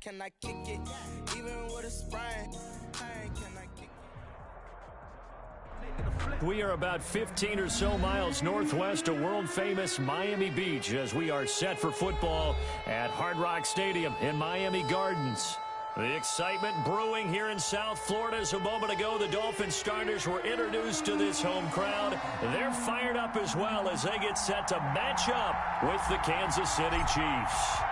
Can I kick it? Even with a sprain, can I kick it? We are about 15 or so miles northwest of world-famous Miami Beach as we are set for football at Hard Rock Stadium in Miami Gardens. The excitement brewing here in South Florida as a moment ago the Dolphins starters were introduced to this home crowd. They're fired up as well as they get set to match up with the Kansas City Chiefs.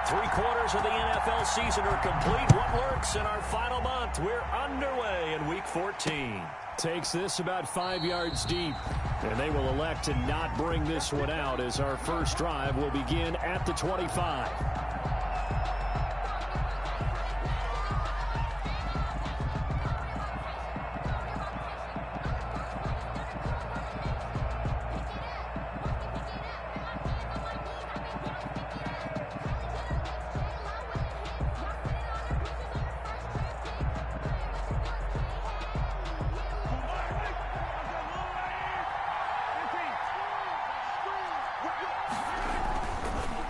3/4 of the NFL season are complete. What works in our final month? We're underway in Week 14. Takes this about 5 yards deep, and they will elect to not bring this one out as our first drive will begin at the 25.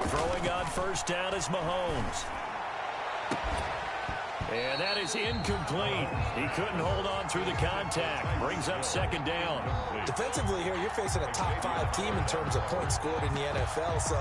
Throwing on first down is Mahomes. And that is incomplete. He couldn't hold on through the contact. Brings up second down. Defensively here, you're facing a top 5 team in terms of points scored in the NFL. So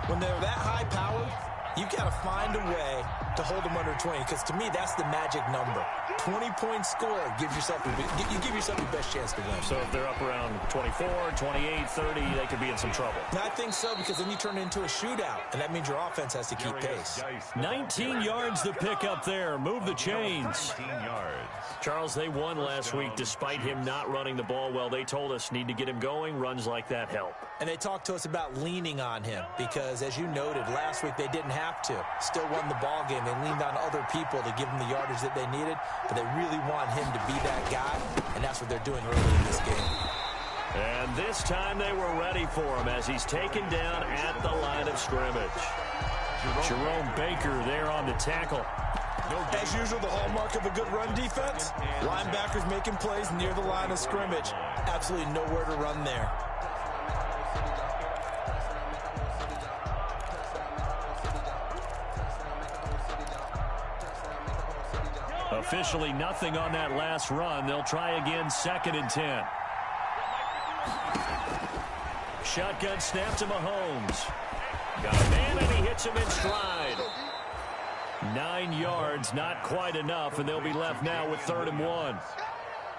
when they're that high powered, you've got to find a way to hold them under 20. Because to me, that's the magic number. 20 points scored gives yourself you give yourself your best chance to win. So if they're up around 24, 28, 30, they could be in some trouble. And I think so, because then you turn it into a shootout, and that means your offense has to keep pace. 19 yards to pick up there. Move the chains. 19 yards. Charles, they won last week despite him not running the ball well. They told us need to get him going. Runs like that help. And they talked to us about leaning on him because, as you noted, last week they didn't have to. Still won the ball game. They leaned on other people to give them the yardage that they needed, but they really want him to be that guy, and that's what they're doing early in this game. And this time they were ready for him as he's taken down at the line of scrimmage. Jerome Baker there on the tackle. As usual, the hallmark of a good run defense, linebackers making plays near the line of scrimmage. Absolutely nowhere to run there. Officially nothing on that last run. They'll try again, 2nd and 10. Shotgun snap to Mahomes. Got a man, and he hits him in stride. 9 yards, not quite enough, and they'll be left now with 3rd and 1.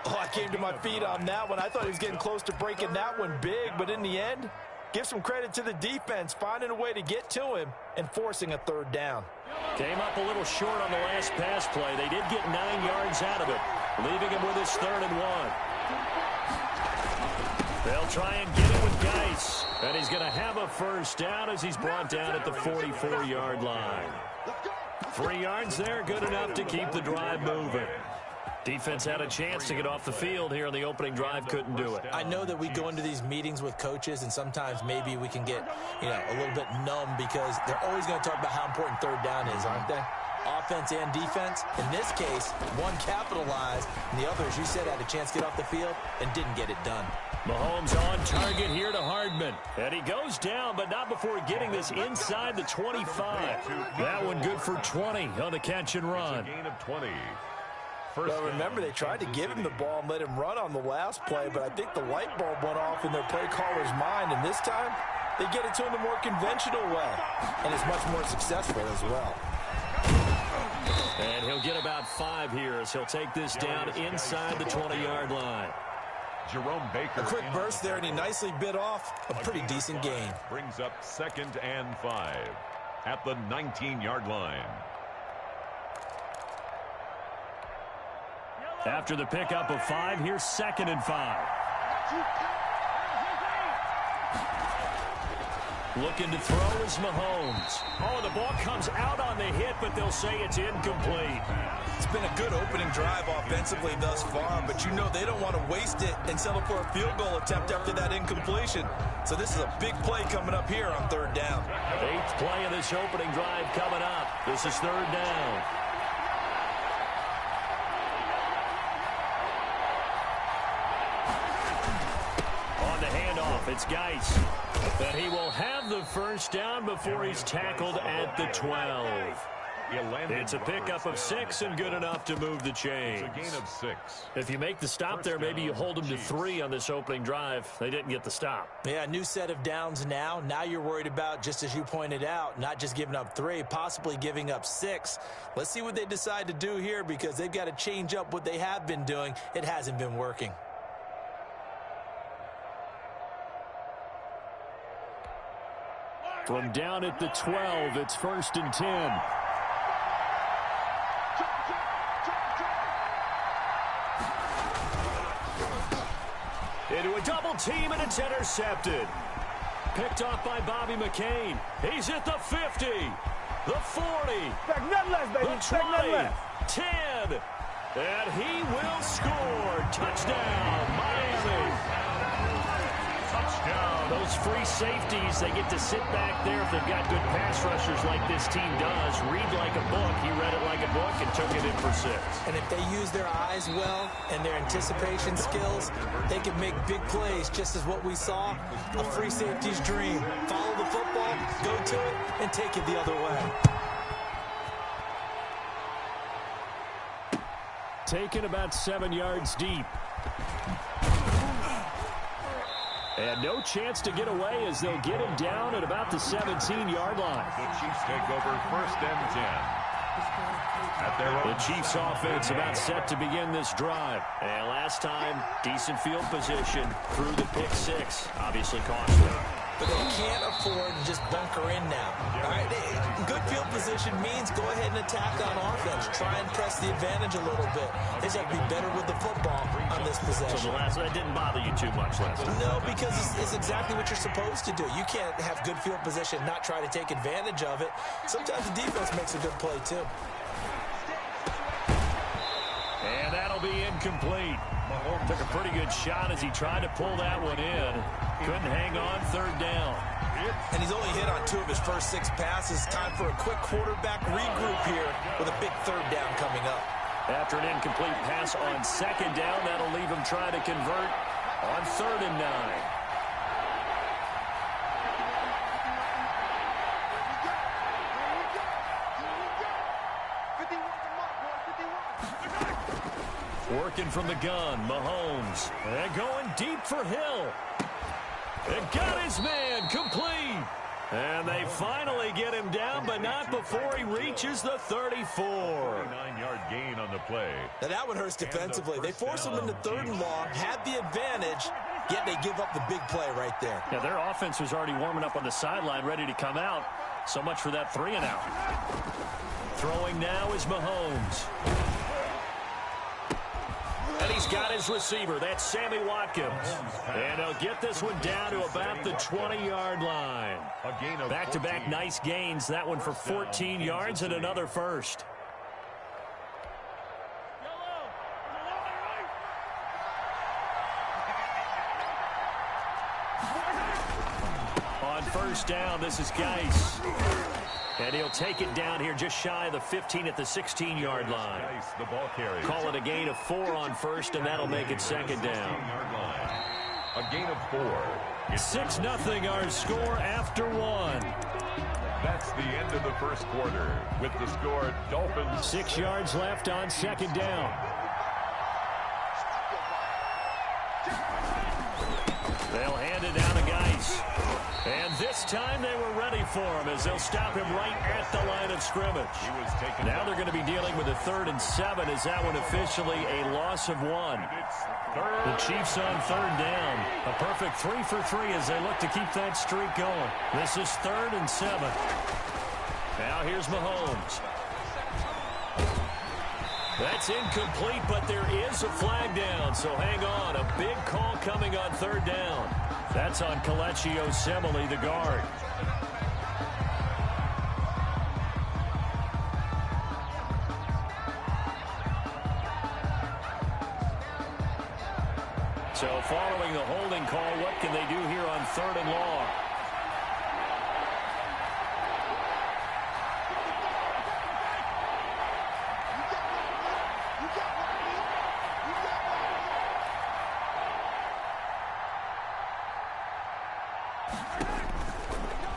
Oh, I came to my feet on that one. I thought he was getting close to breaking that one big, but in the end, give some credit to the defense, finding a way to get to him and forcing a 3rd down. Came up a little short on the last pass play. They did get 9 yards out of it, leaving him with his 3rd and 1. They'll try and get it with Geis, and he's going to have a first down as he's brought down at the 44-yard line. 3 yards there, good enough to keep the drive moving. Defense had a chance to get off the field here on the opening drive, couldn't do it. I know that we go into these meetings with coaches, and sometimes maybe we can get, a little bit numb because they're always going to talk about how important 3rd down is, aren't they? Offense and defense. In this case, one capitalized, and the other, as you said, had a chance to get off the field and didn't get it done. Mahomes on target here to Hardman. And he goes down, but not before getting this inside the 25. That one good for 20 on the catch and run. Gain of 20. Well, remember, they tried to give him the ball and let him run on the last play, but I think the light bulb went off in their play caller's mind, and this time they get it to him the more conventional way, and it's much more successful as well. And he'll get about 5 here as he'll take this down inside the 20-yard line. Jerome Baker. A quick burst there, and he nicely bit off a pretty decent gain. Brings up 2nd and 5 at the 19-yard line. After the pickup of 5, here's 2nd and 5. Looking to throw is Mahomes. Oh, the ball comes out on the hit, but they'll say it's incomplete. It's been a good opening drive offensively thus far, but they don't want to waste it and settle for a field goal attempt after that incompletion. So this is a big play coming up here on 3rd down. 8th play of this opening drive coming up. This is 3rd down. On the handoff, it's Geis. But he will have the first down before he's tackled at the 12. It's a pickup of 6 and good enough to move the chains. It's a gain of 6. If you make the stop there, maybe you hold them to 3 on this opening drive. They didn't get the stop. Yeah, new set of downs now. Now you're worried about, just as you pointed out, not just giving up 3, possibly giving up 6. Let's see what they decide to do here because they've got to change up what they have been doing. It hasn't been working. From down at the 12, it's 1st and 10. Into a double team, and it's intercepted. Picked off by Bobby McCain. He's at the 50, the 40, the 20, 10, and he will score. Touchdown, Miami. Touchdown. Those free safeties, they get to sit back there if they've got good pass rushers like this team does. Read like a book. He read it like a book and took it in for 6. And if they use their eyes well and their anticipation skills, they can make big plays, just as what we saw, a free safety's dream. Follow the football, go to it, and take it the other way. Taken about 7 yards deep. And no chance to get away as they'll get him down at about the 17-yard line. The Chiefs take over 1st and 10. At their own. The Chiefs offense about set to begin this drive. And last time, decent field position through the pick 6. Obviously costly. But they can't afford to just bunker in now. All right, good field position means go ahead and attack on offense. Try and press the advantage a little bit. They just have to be better with the football on this possession. So that didn't bother you too much last time? No, because it's exactly what you're supposed to do. You can't have good field position and not try to take advantage of it. Sometimes the defense makes a good play, too. And that'll be incomplete. Mahomes took a pretty good shot as he tried to pull that one in. Couldn't hang on, 3rd down. And he's only hit on 2 of his first 6 passes. Time for a quick quarterback regroup here with a big 3rd down coming up. After an incomplete pass on 2nd down, that'll leave him trying to convert on 3rd and 9. Working from the gun, Mahomes. And going deep for Hill. And got his man complete. And they finally get him down, but not before he reaches the 34. 49-yard gain on the play. Now that one hurts defensively. They force him into 3rd and long, had the advantage, yet they give up the big play right there. Yeah, their offense was already warming up on the sideline, ready to come out. So much for that 3 and out. Throwing now is Mahomes. And he's got his receiver. That's Sammy Watkins. And he'll get this one down to about the 20-yard line. Back-to-back nice gains. That one for 14 yards and another first. On 1st down, this is Geis. And he'll take it down here just shy of the 15 at the 16-yard line. The ball carries. Call it a gain of 4 on 1st, and that'll make it 2nd down. A gain of 4. 6-0 our score after 1. That's the end of the 1st quarter. With the score, Dolphins. 6 yards left on 2nd down. They'll hand it down to Geis. And this time they were ready for him as they'll stop him right at the line of scrimmage. Now they're going to be dealing with a 3rd and 7 as that one officially a loss of 1. The Chiefs on 3rd down. A perfect 3 for 3 as they look to keep that streak going. This is 3rd and 7. Now here's Mahomes. That's incomplete, but there is a flag down, so hang on. A big call coming on 3rd down. That's on Kelechi Osemele, the guard. So following the holding call, what can they do here on 3rd and long?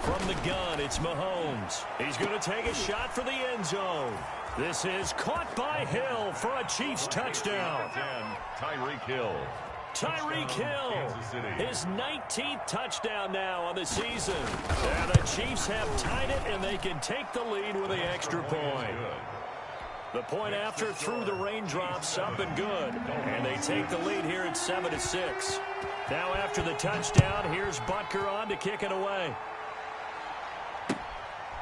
From from the gun. It's Mahomes. He's going to take a shot for the end zone. This is caught by Hill for a Chiefs touchdown. Tyreek Hill. Tyreek Hill, his 19th touchdown now on the season. And the Chiefs have tied it, and they can take the lead with the extra point. The point after through the raindrops, up and good. And they take the lead here at 7-6. Now after the touchdown, here's Butker on to kick it away.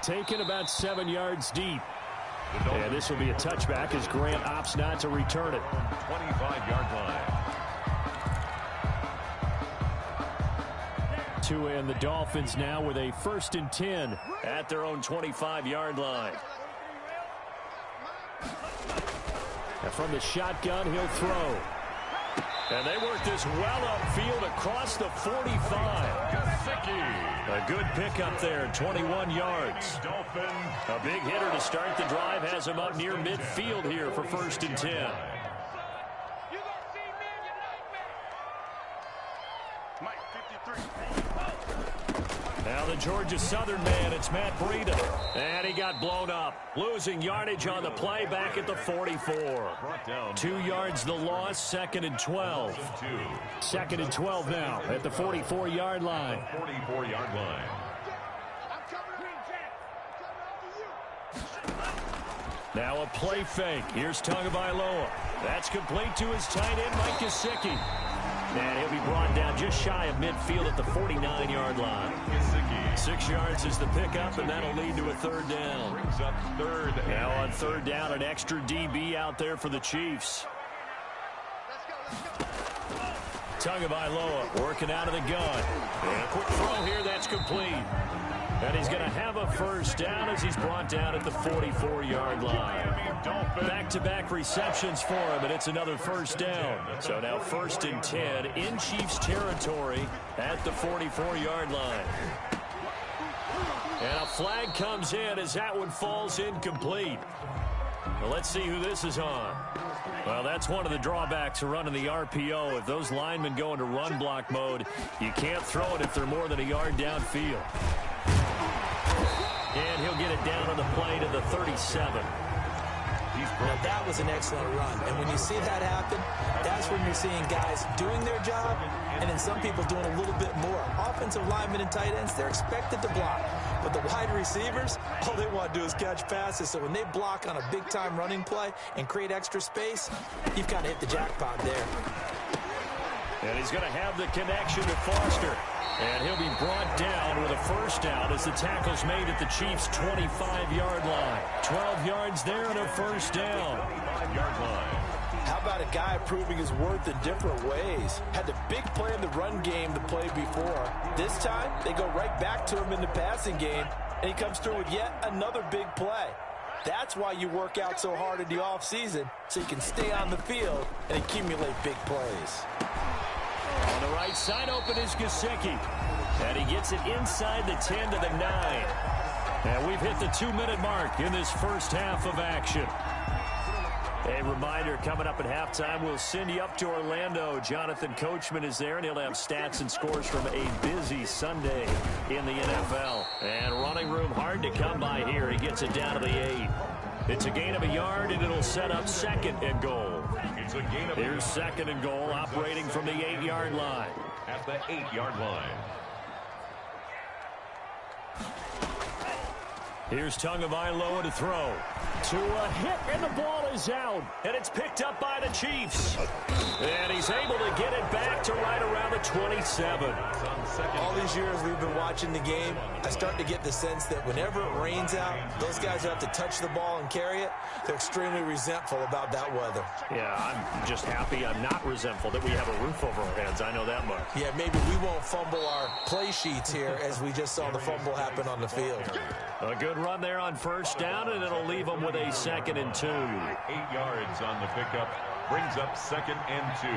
Taken about 7 yards deep. And this will be a touchback as Grant opts not to return it. 25-yard line. And the Dolphins now with a 1st and 10 at their own 25-yard line. And from the shotgun, he'll throw. And they work this well upfield across the 45. A good pickup there, 21 yards. A big hitter to start the drive has him up near midfield here for 1st and 10. Now the Georgia Southern man, it's Matt Breida. And he got blown up. Losing yardage on the play back at the 44. 2 yards the loss, 2nd and 12. 2nd and 12 now at the 44-yard line. 44-yard line. Now a play fake. Here's Tagovailoa. That's complete to his tight end, Mike Gesicki. And he'll be brought down just shy of midfield at the 49-yard line. 6 yards is the pickup, and that'll lead to a 3rd down. Brings up 3rd. Now on 3rd down, an extra DB out there for the Chiefs. Tagovailoa working out of the gun. And a quick throw here, that's complete. And he's going to have a 1st down as he's brought down at the 44-yard line. Back-to-back receptions for him, and it's another 1st down. So now 1st and 10 in Chiefs territory at the 44-yard line. And a flag comes in as that one falls incomplete. Well, let's see who this is on. Well, that's one of the drawbacks of running the RPO. If those linemen go into run block mode, you can't throw it if they're more than a yard downfield. And he'll get it down on the play to the 37. Now, that was an excellent run. And when you see that happen, that's when you're seeing guys doing their job and then some people doing a little bit more. Offensive linemen and tight ends, they're expected to block. But the wide receivers, all they want to do is catch passes. So when they block on a big-time running play and create extra space, you've kind of hit the jackpot there. And he's going to have the connection to Foster. And he'll be brought down with a 1st down as the tackle's made at the Chiefs' 25-yard line. 12 yards there and a 1st down. 5-yard line. How about a guy proving his worth in different ways? Had the big play in the run game the play before. This time, they go right back to him in the passing game, and he comes through with yet another big play. That's why you work out so hard in the offseason, so you can stay on the field and accumulate big plays. On the right side open is Gesicki. And he gets it inside the 10 to the 9. And we've hit the 2-minute mark in this first half of action. A reminder, coming up at halftime, we'll send you up to Orlando. Jonathan Coachman is there, and he'll have stats and scores from a busy Sunday in the NFL. And running room hard to come by here. He gets it down to the 8. It's a gain of a yard, and it'll set up 2nd and goal. It's a gain of Here's 2nd and goal, operating from the 8-yard line. At the 8-yard line. Here's Tagovailoa to throw. To a hit, and the ball is out. And it's picked up by the Chiefs. And he's able to get it back to right around the 27. All these years we've been watching the game, I start to get the sense that whenever it rains out, those guys who have to touch the ball and carry it, they're extremely resentful about that weather. Yeah, I'm just happy I'm not resentful that we have a roof over our heads. I know that much. Yeah, maybe we won't fumble our play sheets here as we just saw the fumble happen on the field. A good run there on 1st down, and it'll leave them with a 2nd and 2. 8 yards on the pickup. Brings up 2nd and 2.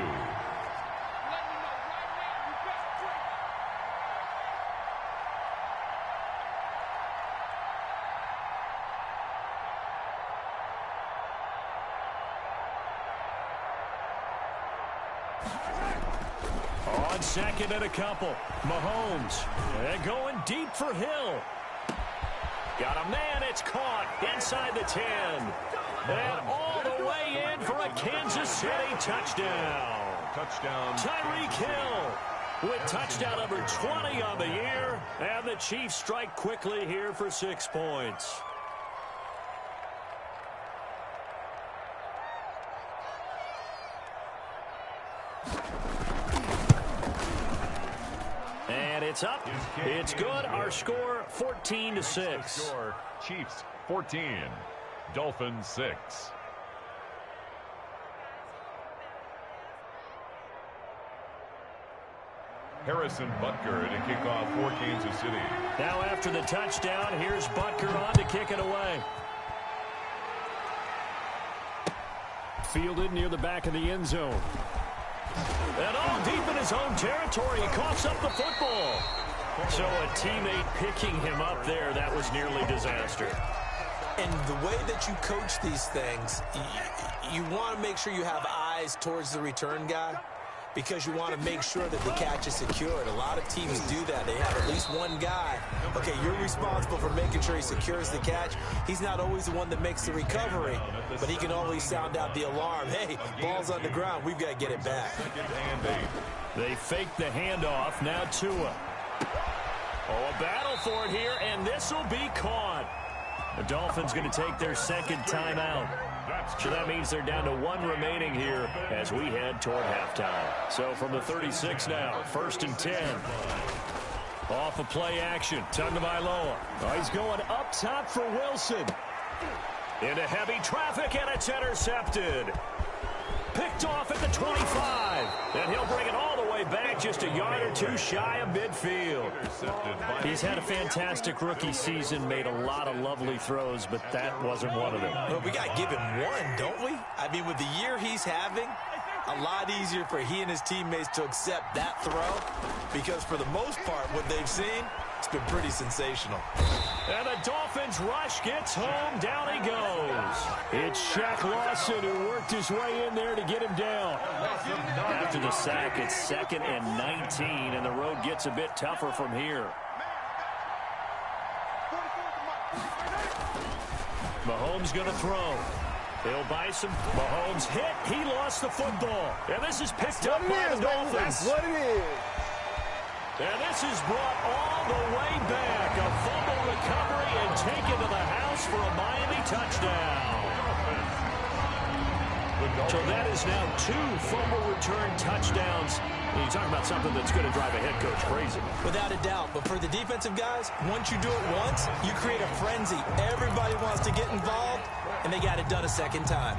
On 2nd and a couple, Mahomes. And going deep for Hill. Got a man. It's caught inside the 10. And all the way in for a Kansas City touchdown. Touchdown. Tyreek Hill with touchdown number 20 on the year. And the Chiefs strike quickly here for 6 points. And it's up. It's good. Our score 14-6. Chiefs 14, Dolphins 6. Harrison Butker to kick off for Kansas City. Now after the touchdown, here's Butker on to kick it away. Fielded near the back of the end zone. And all deep in his own territory, he coughs up the football. So a teammate picking him up there, that was nearly disaster. And the way that you coach these things, you want to make sure you have eyes towards the return guy, because you want to make sure that the catch is secured. A lot of teams do that. They have at least one guy. Okay, you're responsible for making sure he secures the catch. He's not always the one that makes the recovery, but he can always sound out the alarm. Hey, ball's on the ground. We've got to get it back. They fake the handoff. Now Tua. Oh, a battle for it here, and this will be caught. The Dolphins going to take their second timeout. So that means they're down to 1 remaining here as we head toward halftime. So from the 36 now, 1st and 10. Off of play action, Tagovailoa. Oh, he's going up top for Wilson. Into heavy traffic, and it's intercepted. Picked off at the 25. And he'll bring it all the way back just a yard or two shy of midfield. He's had a fantastic rookie season, made a lot of lovely throws, but that wasn't one of them. Well, we got to give him one, don't we? I mean, with the year he's having, a lot easier for he and his teammates to accept that throw, because for the most part, what they've seen, it's been pretty sensational. And the Dolphins rush gets home. Down he goes. It's Shaq Lawson who worked his way in there to get him down. After the sack, it's 2nd and 19, and the road gets a bit tougher from here. Mahomes going to throw. He'll buy some. Mahomes hit. He lost the football. And this is picked up by the Dolphins. That's what it is. And this is brought all the way back. A fumble recovery and taken to the house for a Miami touchdown. So that is now 2 fumble return touchdowns. And you're talking about something that's going to drive a head coach crazy. Without a doubt. But for the defensive guys, once you do it once, you create a frenzy. Everybody wants to get involved, and they got it done a second time.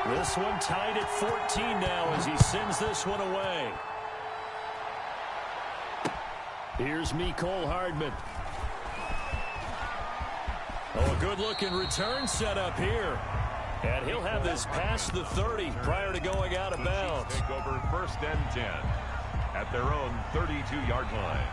This one tied at 14 now as he sends this one away. Here's Mecole Hardman. Oh, a good-looking return set up here. And he'll have this past the 30 prior to going out of bounds. Take over 1st and 10 at their own 32-yard line.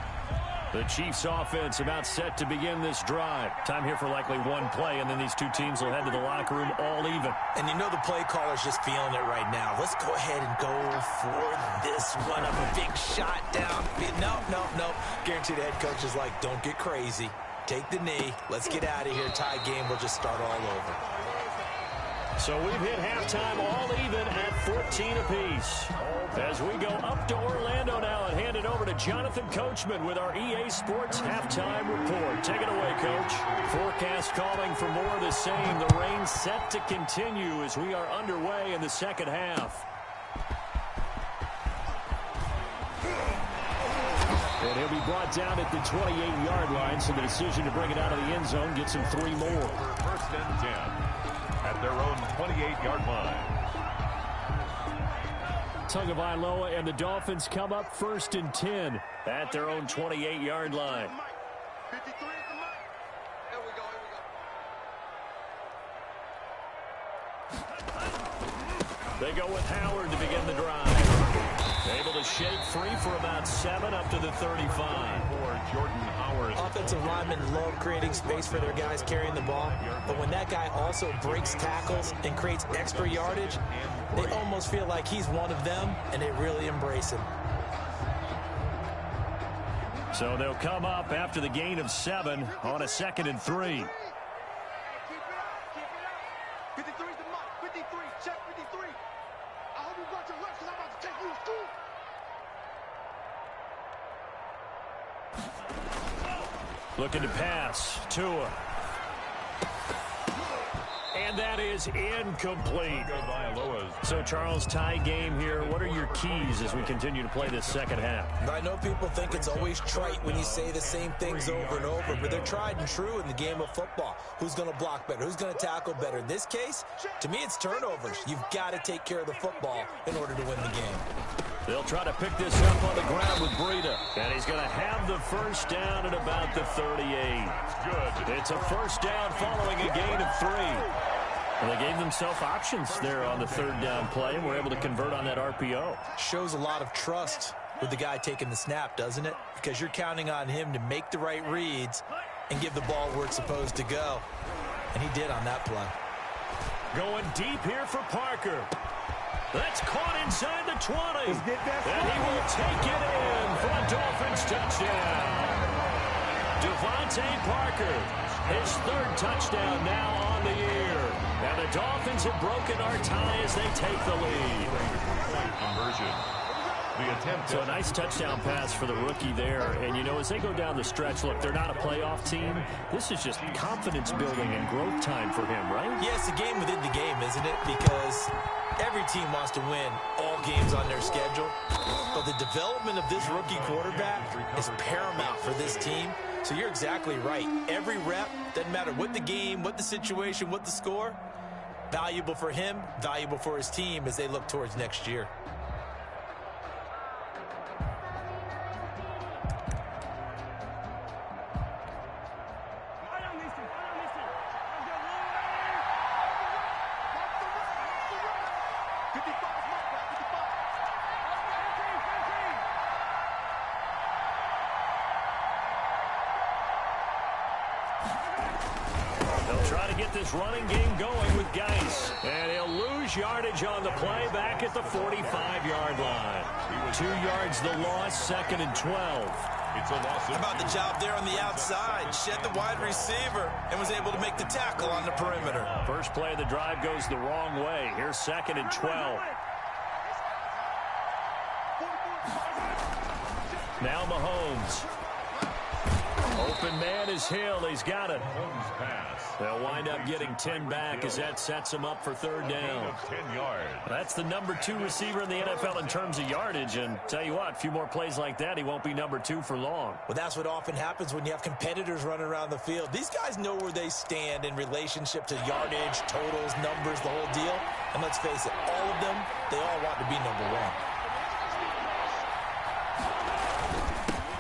The Chiefs offense about set to begin this drive. Time here for likely one play, and then these two teams will head to the locker room all even. And you know the play caller's just feeling it right now. Let's go ahead and go for this one up. A big shot down. No. Guaranteed the head coach is like, don't get crazy. Take the knee. Let's get out of here. Tie game. We'll just start all over. So we've hit halftime all even at 14 apiece. As we go up to Orlando now and hand it over to Jonathan Coachman with our EA Sports halftime report. Take it away, Coach. Forecast calling for more of the same. The rain set to continue as we are underway in the second half. And he'll be brought down at the 28-yard line, so the decision to bring it out of the end zone gets him 3 more. 1st and 10 at their own 28-yard line. Tagovailoa and the Dolphins come up 1st and 10 at their own 28-yard line. They go with Howard to begin the drive. Able to shake free for about 7 up to the 35. Jordan Howard. Offensive linemen love creating space for their guys carrying the ball, but when that guy also breaks tackles and creates extra yardage, they almost feel like he's one of them, and they really embrace him. So they'll come up after the gain of 7 on a 2nd and 3. 53's the mark. 53. Check 53. I hope you watch your left because I'm about to take you to school. Looking to pass. Tua. And that is incomplete. So, Charles, tie game here. What are your keys as we continue to play this second half? I know people think it's always trite when you say the same things over and over, but they're tried and true in the game of football. Who's going to block better? Who's going to tackle better? In this case, to me, it's turnovers. You've got to take care of the football in order to win the game. They'll try to pick this up on the ground with Breida. And he's going to have the first down at about the 38. Good. It's a first down following a gain of 3. And they gave themselves options there on the 3rd down play, and were able to convert on that RPO. Shows a lot of trust with the guy taking the snap, doesn't it? Because you're counting on him to make the right reads and give the ball where it's supposed to go. And he did on that play. Going deep here for Parker. That's caught inside the 20. And he will take it in for a Dolphins touchdown. Devontae Parker, his 3rd touchdown now on the year. And the Dolphins have broken our tie as they take the lead. Conversion. The attempt. So a nice touchdown pass for the rookie there. And, you know, as they go down the stretch, look, they're not a playoff team. This is just confidence building and growth time for him, right? Yeah, it's a game within the game, isn't it? Because every team wants to win all games on their schedule. But the development of this rookie quarterback is paramount for this team. So you're exactly right. Every rep, doesn't matter what the game, what the situation, what the score, valuable for him, valuable for his team as they look towards next year. This running game going with Geis. And he'll lose yardage on the play back at the 45-yard line. 2 yards the loss, 2nd and 12. It's a loss. How about the job there on the outside? Shed the wide receiver and was able to make the tackle on the perimeter. First play of the drive goes the wrong way. Here's 2nd and 12. Now Mahomes. Open man is Hill. He's got it. They'll wind up getting 10 back as that sets him up for 3rd down. 10 yards. That's the number 2 receiver in the NFL in terms of yardage. And tell you what, a few more plays like that, he won't be number 2 for long. Well, that's what often happens when you have competitors running around the field. These guys know where they stand in relationship to yardage, totals, numbers, the whole deal. And let's face it, all of them, they all want to be number 1.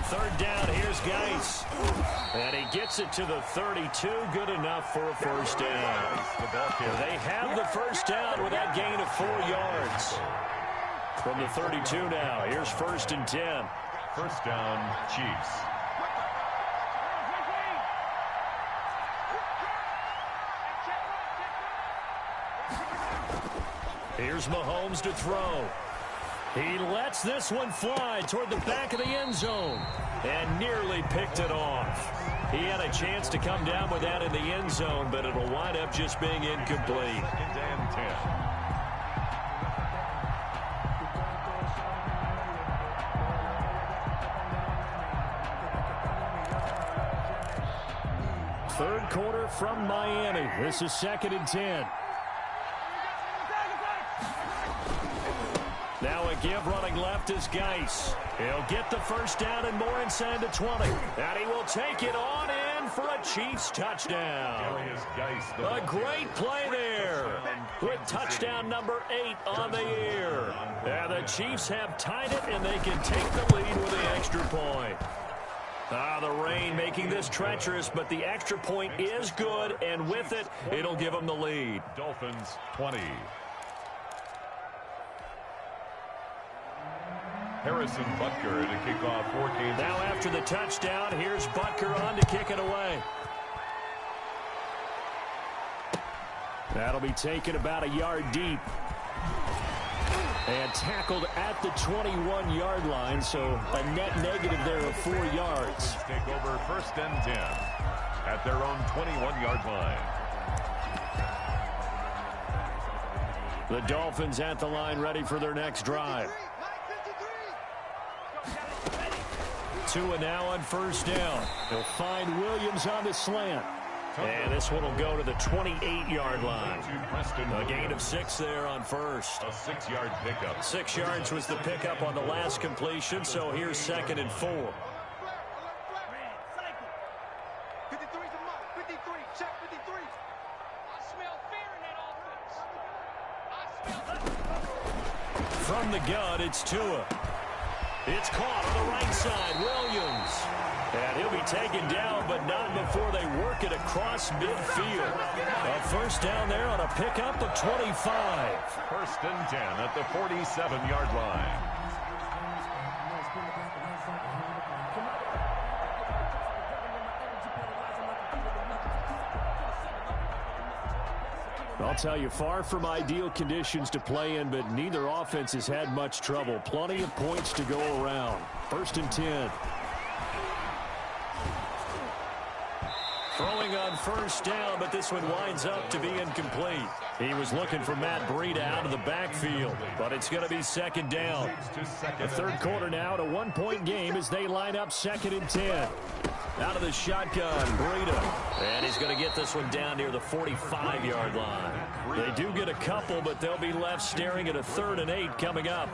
3rd down, here's Geis. And he gets it to the 32, good enough for a first down. They have the first down with that gain of 4 yards. From the 32 now, here's 1st and 10. First down, Chiefs. Here's Mahomes to throw. He lets this one fly toward the back of the end zone and nearly picked it off. He had a chance to come down with that in the end zone, but it'll wind up just being incomplete. 2nd and 10. Third quarter from Miami. This is 2nd and 10. Now a give running left is Geis. He'll get the first down and more inside the 20. And he will take it on in for a Chiefs touchdown. A great play there with touchdown number 8 on the year. And the Chiefs have tied it, and they can take the lead with the extra point. The rain making this treacherous, but the extra point is good, and with it, it'll give them the lead. Dolphins 20. Harrison Butker to kick off for Kansas. Now after the touchdown, here's Butker on to kick it away. That'll be taken about a yard deep. And tackled at the 21-yard line, so a net negative there of 4 yards. Take over 1st and 10 at their own 21-yard line. The Dolphins at the line ready for their next drive. Tua now on 1st down. He'll find Williams on the slant. And this one will go to the 28-yard line. A gain of 6 there on 1st. A 6-yard pickup. 6 yards was the pickup on the last completion, so here's 2nd and 4. 53's a mark. 53. Check 53. I smell fear in that offense. From the gun, it's Tua. It's caught on the right side. Williams. And he'll be taken down, but not before they work it across midfield. A 1st down there on a pickup of 25. 1st and 10 at the 47-yard line. I'll tell you, far from ideal conditions to play in, but neither offense has had much trouble. Plenty of points to go around. 1st and 10. Throwing on 1st down, but this one winds up to be incomplete. He was looking for Matt Breida out of the backfield, but it's going to be 2nd down. The 3rd quarter now, at a 1-point game as they line up 2nd and 10. Out of the shotgun, Breida. And he's going to get this one down near the 45-yard line. They do get a couple, but they'll be left staring at a 3rd and 8 coming up.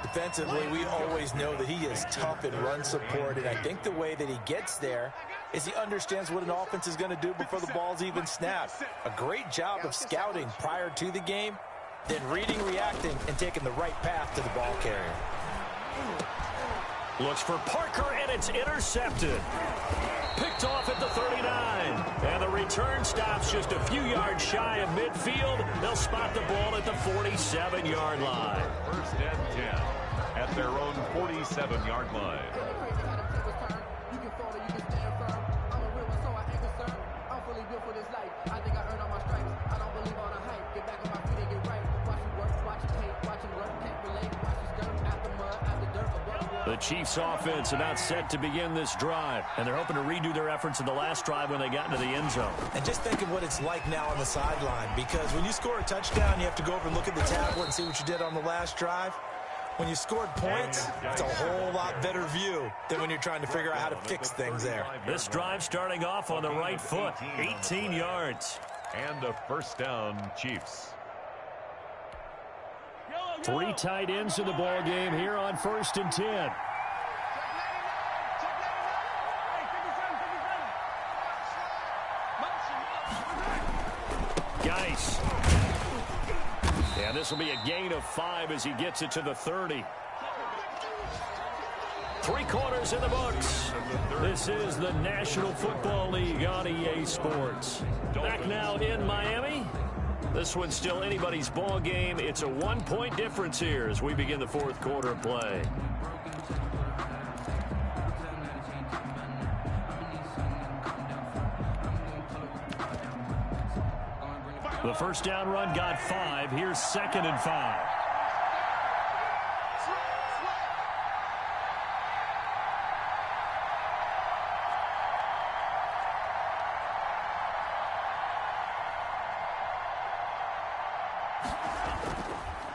Defensively, we always know that he is tough in run support, and I think the way that he gets there is he understands what an offense is going to do before the ball's even snapped. A great job of scouting prior to the game, then reading, reacting, and taking the right path to the ball carrier. Looks for Parker, and it's intercepted. Picked off at the 39. And the return stops just a few yards shy of midfield. They'll spot the ball at the 47-yard line. 1st and 10 at their own 47-yard line. The Chiefs offense about set to begin this drive, and they're hoping to redo their efforts in the last drive when they got into the end zone. And just think of what it's like now on the sideline, because when you score a touchdown, you have to go over and look at the tablet and see what you did on the last drive. When you scored points, it's a whole lot better view than when you're trying to figure out how to fix things there. This drive starting off on the right foot, 18 yards. And a 1st down, Chiefs. 3 tight ends in the ball game here on 1st and 10. Geis. And this will be a gain of 5 as he gets it to the 30. 3 quarters in the books. This is the National Football League on EA Sports. Back now in Miami. This one's still anybody's ball game. It's a 1-point difference here as we begin the 4th quarter of play. The 1st down run got 5. Here's 2nd and 5.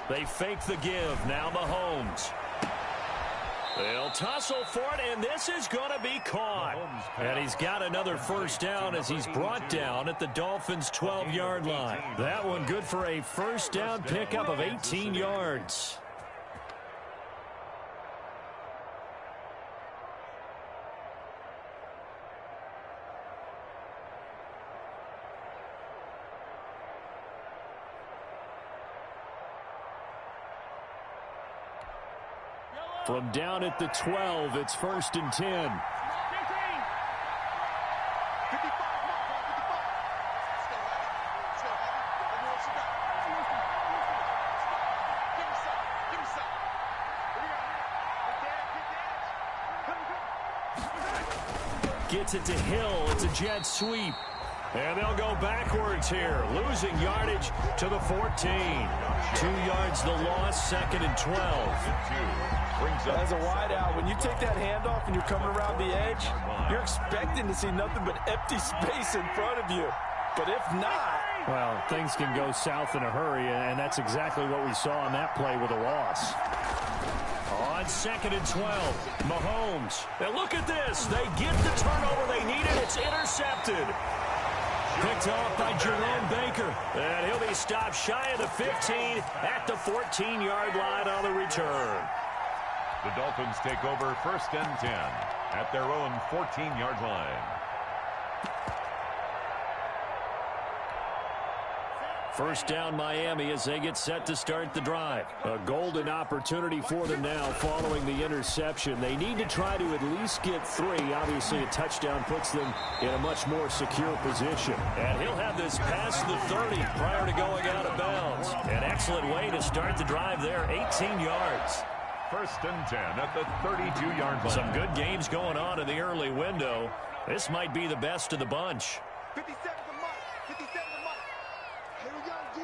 They fake the give. Now Mahomes. They'll tussle for it, and this is going to be caught. And he's got another 1st down as he's brought down at the Dolphins' 12-yard line. That one good for a 1st down pickup of 18 yards. From down at the 12, it's 1st and 10. Gets it to Hill. It's a jet sweep. And they'll go backwards here, losing yardage to the 14. 2 yards the loss, 2nd and 12. As a wideout, when you take that handoff and you're coming around the edge, you're expecting to see nothing but empty space in front of you. But if not... Well, things can go south in a hurry, and that's exactly what we saw on that play with a loss. On 2nd and 12, Mahomes. And look at this. They get the turnover they needed. It's intercepted. Picked off by Jerome Baker. And he'll be stopped shy of the 15 at the 14-yard line on the return. The Dolphins take over 1st and 10 at their own 14-yard line. First down Miami as they get set to start the drive. A golden opportunity for them now following the interception. They need to try to at least get 3. Obviously, a touchdown puts them in a much more secure position. And he'll have this past the 30 prior to going out of bounds. An excellent way to start the drive there, 18 yards. 1st and 10 at the 32-yard line. Some good games going on in the early window. This might be the best of the bunch. 57 to Mike. 57 to Mike. Here we go, D.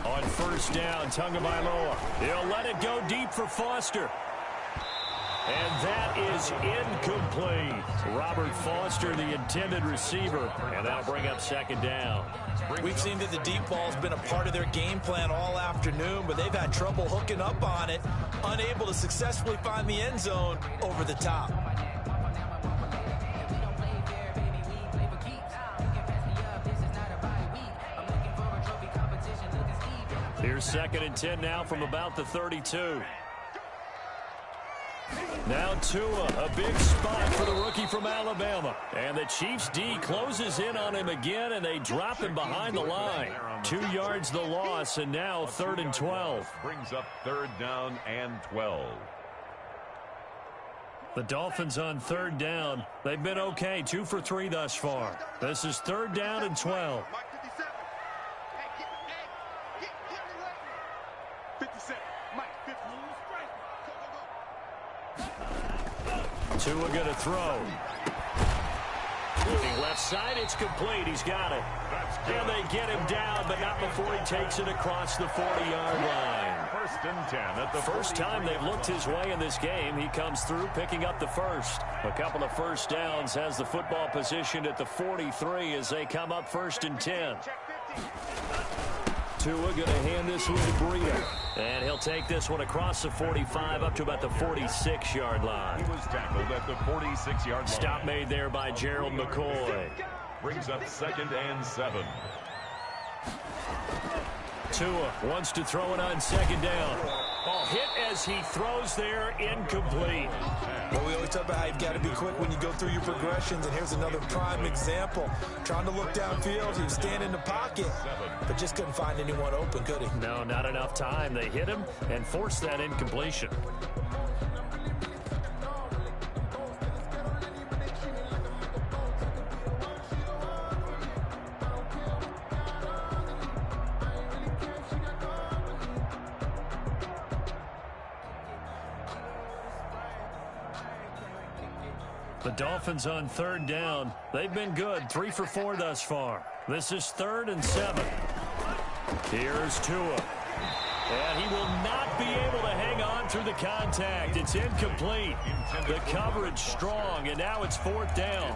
On 1st down, Tagovailoa. He'll let it go deep for Foster. And that is incomplete. Robert Foster, the intended receiver. And that'll bring up 2nd down. We've seen that the deep ball's been a part of their game plan all afternoon, but they've had trouble hooking up on it, unable to successfully find the end zone over the top. Here's 2nd and 10 now from about the 32. Now Tua, a big spot for the rookie from Alabama. And the Chiefs' D closes in on him again, and they drop him behind the line. 2 yards the loss, and now 3rd and 12. Brings up 3rd down and 12. The Dolphins on 3rd down. They've been okay, 2 for 3 thus far. This is 3rd down and 12. Mike 57. Hey, get me away from me. 57. Mike 50. Tua going to throw. Looking left side, it's complete. He's got it. And they get him down, but not before he takes it across the 40-yard line. 1st and 10 at the First time they've looked his way in this game. He comes through picking up the first. A couple of first downs, has the football positioned at the 43 as they come up 1st and 10. Tua going to hand this one to Breida. And he'll take this one across the 45 up to about the 46-yard line. He was tackled at the 46-yard line. Stop made there by Gerald McCoy. Brings up 2nd and 7. Tua wants to throw it on 2nd down. Oh, hit as he throws there, incomplete. Well, we always talk about how you've got to be quick when you go through your progressions, and here's another prime example. Trying to look downfield, he was standing in the pocket, but just couldn't find anyone open, could he? No, not enough time. They hit him and forced that incompletion. The Dolphins on 3rd down. They've been good, 3 for 4 thus far. This is 3rd and 7. Here's Tua. And he will not be able to hang on through the contact. It's incomplete. The coverage strong, and now it's 4th down.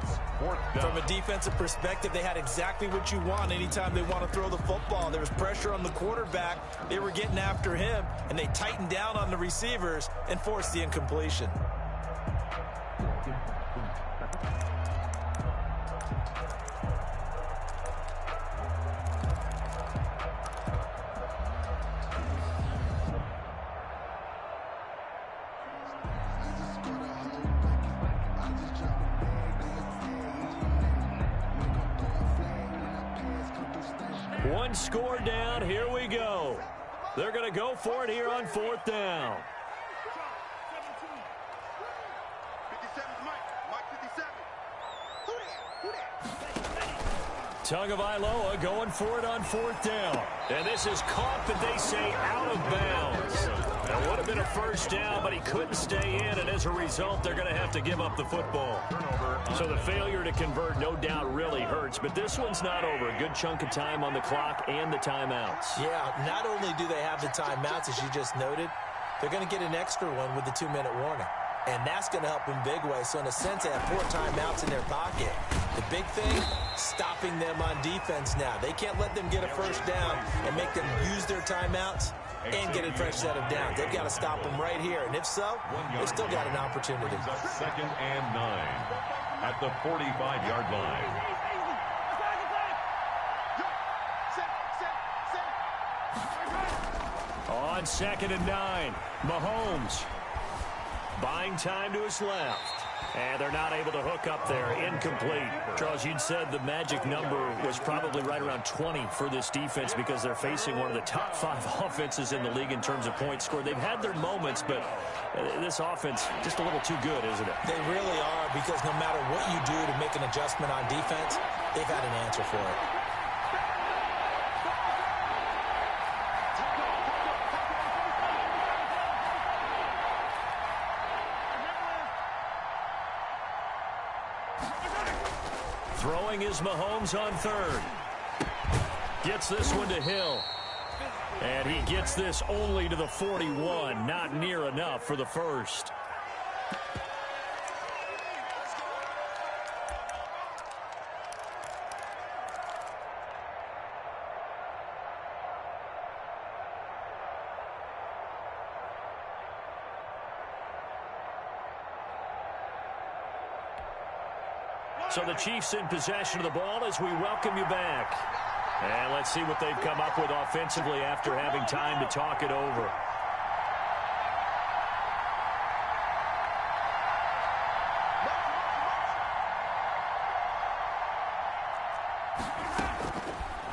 From a defensive perspective, they had exactly what you want anytime they want to throw the football. There was pressure on the quarterback. They were getting after him, and they tightened down on the receivers and forced the incompletion. One score down. Here we go. They're going to go for it here on 4th down. 57 Mike. Mike 57. Tagovailoa going for it on 4th down. And this is caught, but they say out of bounds. That would have been a first down, but he couldn't stay in, and as a result, they're going to have to give up the football. So the failure to convert no doubt really hurts, but this one's not over. A good chunk of time on the clock and the timeouts. Yeah, not only do they have the timeouts, as you just noted, they're going to get an extra one with the 2-minute warning. And that's going to help in big ways. So in a sense, they have 4 timeouts in their pocket. The big thing, stopping them on defense now. They can't let them get a first down and make them use their timeouts and get a fresh set of downs. They've got to stop them right here. And if so, they've still got an opportunity. Second and 9 at the 45-yard line. On 2nd and 9, Mahomes buying time to his left. And they're not able to hook up there. Incomplete. Charles, you'd said the magic number was probably right around 20 for this defense because they're facing one of the top 5 offenses in the league in terms of points scored. They've had their moments, but this offense just a little too good, isn't it? They really are, because no matter what you do to make an adjustment on defense, they've had an answer for it. Throwing is Mahomes on 3rd. Gets this one to Hill. And he gets this only to the 41. Not near enough for the first. So the Chiefs in possession of the ball as we welcome you back. And let's see what they've come up with offensively after having time to talk it over.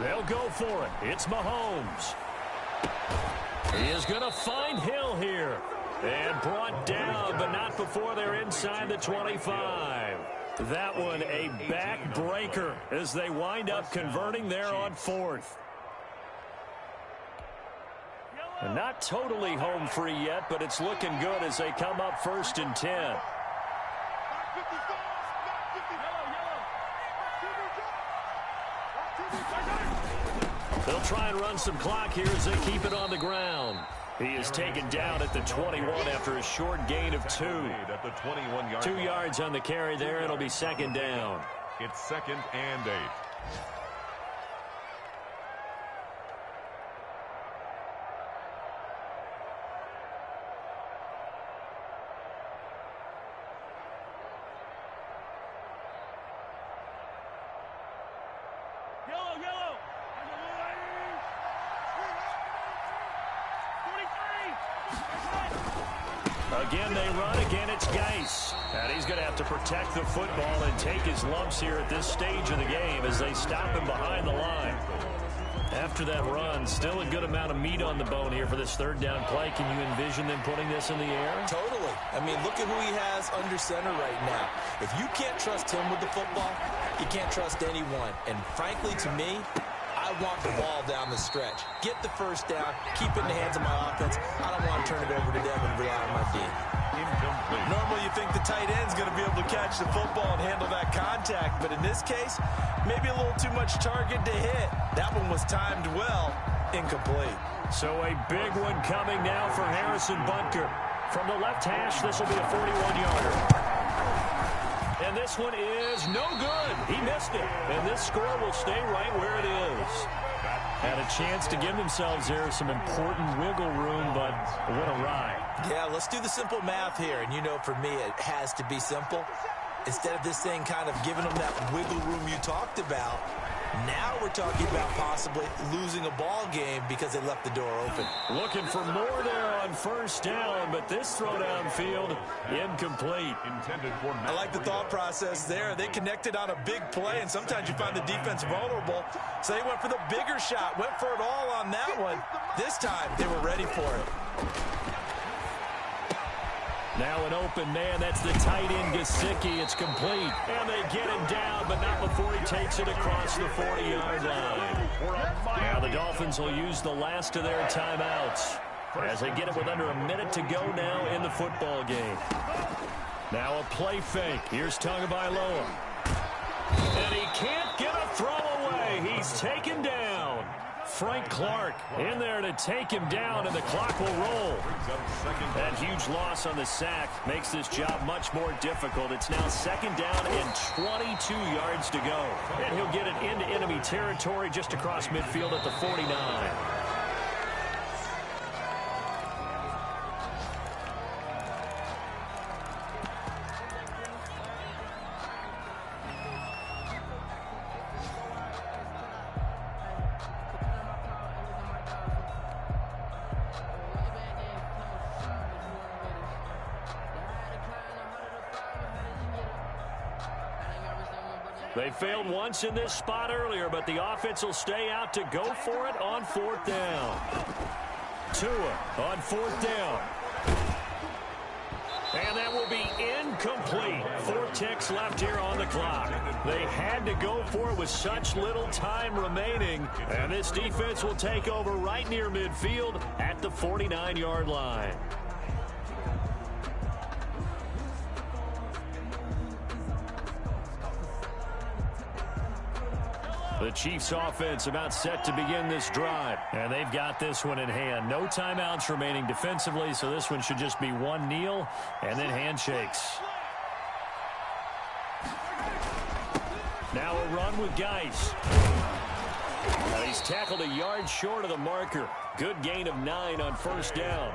They'll go for it. It's Mahomes. He is going to find Hill here. And brought down, but not before they're inside the 25. That one a backbreaker as they wind up converting there on 4th. And not totally home free yet, but it's looking good as they come up 1st and 10. They'll try and run some clock here as they keep it on the ground. He is taken down at the 21 after a short gain of 2. At the 21-yard 2 yards on the carry there. It'll be 2nd down. It's 2nd and 8. Again, they run. Again, it's Geis. And he's going to have to protect the football and take his lumps here at this stage of the game as they stop him behind the line. After that run, still a good amount of meat on the bone here for this 3rd down play. Can you envision them putting this in the air? Totally. I mean, look at who he has under center right now. If you can't trust him with the football, you can't trust anyone. And frankly, to me, I want the ball down the stretch. Get the first down. Keep it in the hands of my offense. I don't want to turn it over to them and rely on my D. Normally you think the tight end's going to be able to catch the football and handle that contact, but in this case, maybe a little too much target to hit. That one was timed well. Incomplete. So a big one coming now for Harrison Butker. From the left hash, this will be a 41-yarder. And this one is no good. He missed it. And this score will stay right where it is. Had a chance to give themselves there some important wiggle room, but what a ride. Yeah, let's do the simple math here. And you know, for me, it has to be simple. Instead of this thing kind of giving them that wiggle room you talked about, now we're talking about possibly losing a ball game because they left the door open. Looking for more there on 1st down, but this throw downfield incomplete. I like the thought process there. They connected on a big play, and sometimes you find the defense vulnerable. So they went for the bigger shot, went for it all on that one. This time, they were ready for it. Now an open man. That's the tight end, Gesicki. It's complete. And they get him down, but not before he takes it across the 40-yard line. Now the Dolphins will use the last of their timeouts. as they get it with under a minute to go now in the football game. Now a play fake. Here's Tagovailoa. And he can't get a throw away. He's taken down. Frank Clark in there to take him down, and the clock will roll. That huge loss on the sack makes this job much more difficult. It's now second down and 22 yards to go. And he'll get it into enemy territory just across midfield at the 49. They failed once in this spot earlier, but the offense will stay out to go for it on fourth down. Tua on fourth down. And that will be incomplete. 4 ticks left here on the clock. They had to go for it with such little time remaining. And this defense will take over right near midfield at the 49-yard line. The Chiefs offense about set to begin this drive. And they've got this one in hand. No timeouts remaining defensively, so this one should just be one kneel and then handshakes. Now a run with Geis. He's tackled a yard short of the marker. Good gain of 9 on first down.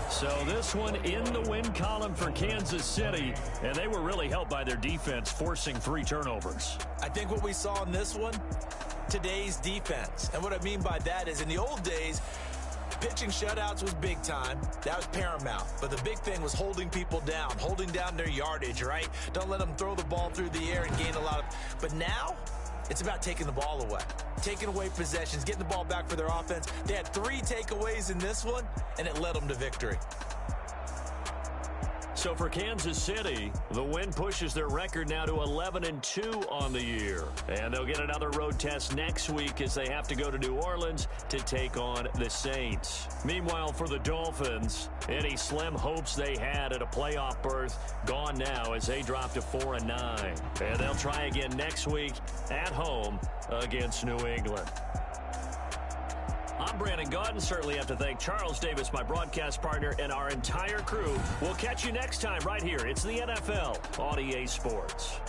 So this one in the win column for Kansas City, and they were really helped by their defense forcing 3 turnovers. I think what we saw in this one, today's defense. And what I mean by that is in the old days, pitching shutouts was big time. That was paramount. But the big thing was holding people down, holding down their yardage, right? Don't let them throw the ball through the air and gain a lot of... But now, it's about taking the ball away. Taking away possessions, getting the ball back for their offense. They had 3 takeaways in this one, and it led them to victory. So for Kansas City, the win pushes their record now to 11-2 on the year. And they'll get another road test next week as they have to go to New Orleans to take on the Saints. Meanwhile, for the Dolphins, any slim hopes they had at a playoff berth gone now as they drop to 4-9. And they'll try again next week at home against New England. I'm Brandon Gaudin. Certainly have to thank Charles Davis, my broadcast partner, and our entire crew. We'll catch you next time right here. It's the NFL on EA Sports.